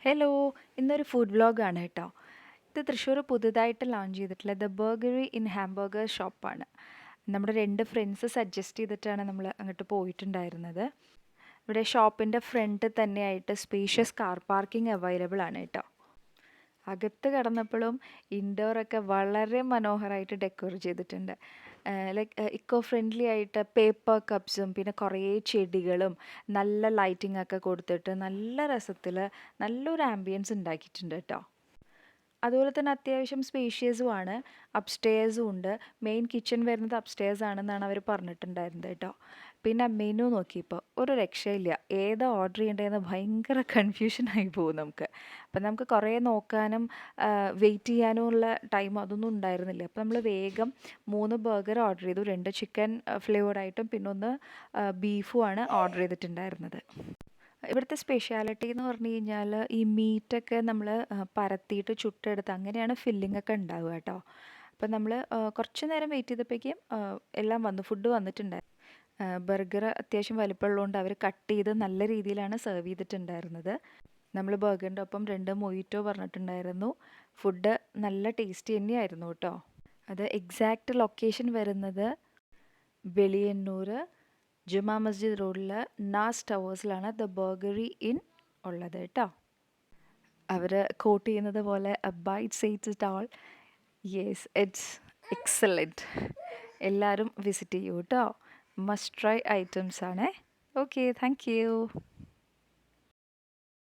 Hello! ഇന്നൊരു food വ്ലോഗാണ് കേട്ടോ. ഇത് തൃശ്ശൂർ പുതുതായിട്ട് ലോഞ്ച് ചെയ്തിട്ടുള്ള ദ ബർഗറി ഇൻ ഹാംബർഗർ ഷോപ്പാണ്. നമ്മുടെ 2 ഫ്രണ്ട്സ് സജസ്റ്റ് ചെയ്തിട്ടാണ് നമ്മൾ അങ്ങോട്ട് പോയിട്ടുണ്ടായിരുന്നത്. ഇവിടെ ഷോപ്പിൻ്റെ ഫ്രണ്ട് തന്നെയായിട്ട് സ്പേഷ്യസ് കാർ പാർക്കിംഗ് അവൈലബിൾ ആണ് കേട്ടോ. അകത്ത് കടന്നപ്പോഴും ഇൻഡോറൊക്കെ വളരെ മനോഹരമായിട്ട് ഡെക്കോർ ചെയ്തിട്ടുണ്ട്. ഇക്കോ ഫ്രണ്ട്ലി ആയിട്ട് പേപ്പർ കപ്സും പിന്നെ കുറേ ചെടികളും നല്ല ലൈറ്റിംഗ് ഒക്കെ കൊടുത്തിട്ട് നല്ല രസത്തിൽ നല്ലൊരു ആംബിയൻസ് ഉണ്ടാക്കിയിട്ടുണ്ട് കേട്ടോ. അതുപോലെ തന്നെ അത്യാവശ്യം സ്പേഷ്യസുമാണ്. അപ്സ്റ്റെയർസും ഉണ്ട്. മെയിൻ കിച്ചൺ വരുന്നത് അപ്സ്റ്റെയർസ് ആണെന്നാണ് അവർ പറഞ്ഞിട്ടുണ്ടായിരുന്നത് കേട്ടോ. പിന്നെ മെനു നോക്കിയപ്പോൾ ഒരു രക്ഷയില്ല. ഏതാ ഓർഡർ ചെയ്യേണ്ടതെന്ന് ഭയങ്കര കൺഫ്യൂഷനായി പോകും നമുക്ക്. അപ്പം നമുക്ക് കുറേ നോക്കാനും വെയിറ്റ് ചെയ്യാനുമുള്ള ടൈം അതൊന്നും ഉണ്ടായിരുന്നില്ല. അപ്പോൾ നമ്മൾ വേഗം 3 ബർഗർ ഓർഡർ ചെയ്തു. 2 ചിക്കൻ ഫ്ലേവർഡായിട്ടും പിന്നെ 1 ബീഫുമാണ് ഓർഡർ ചെയ്തിട്ടുണ്ടായിരുന്നത്. ഇവിടുത്തെ സ്പെഷ്യാലിറ്റി എന്ന് പറഞ്ഞു കഴിഞ്ഞാൽ ഈ മീറ്റൊക്കെ നമ്മൾ പരത്തിയിട്ട് ചുട്ടെടുത്ത് അങ്ങനെയാണ് ഫില്ലിംഗ് ഒക്കെ ഉണ്ടാവുക കേട്ടോ. അപ്പം നമ്മൾ കുറച്ച് നേരം വെയിറ്റ് ചെയ്തപ്പോഴേക്കും എല്ലാം വന്നു, ഫുഡ് വന്നിട്ടുണ്ടായിരുന്നു. ബർഗർ അത്യാവശ്യം വലിപ്പമുള്ളതുകൊണ്ട് അവർ കട്ട് ചെയ്ത് നല്ല രീതിയിലാണ് സെർവ് ചെയ്തിട്ടുണ്ടായിരുന്നത്. നമ്മൾ ബർഗറിൻ്റെ ഒപ്പം 2 മൊയ്റ്റോ പറഞ്ഞിട്ടുണ്ടായിരുന്നു. ഫുഡ് നല്ല ടേസ്റ്റി തന്നെയായിരുന്നു കേട്ടോ. അത് എക്സാക്റ്റ് ലൊക്കേഷൻ വരുന്നത് വെളിയന്നൂർ ജുമാ മസ്ജിദ് റോഡിൽ നാസ് ടവേഴ്സിലാണ് ദ ബർഗറി ഇൻ ഉള്ളത് കേട്ടോ. അവർ കോട്ട് ചെയ്യുന്നത് പോലെ എ ബൈറ്റ് സേറ്റ്സ് it all. Yes, it's excellent. എല്ലാവരും വിസിറ്റ് ചെയ്യൂ കേട്ടോ. മസ്റ്റ് ട്രൈ ഐറ്റംസ് ആണേ. Okay, thank U.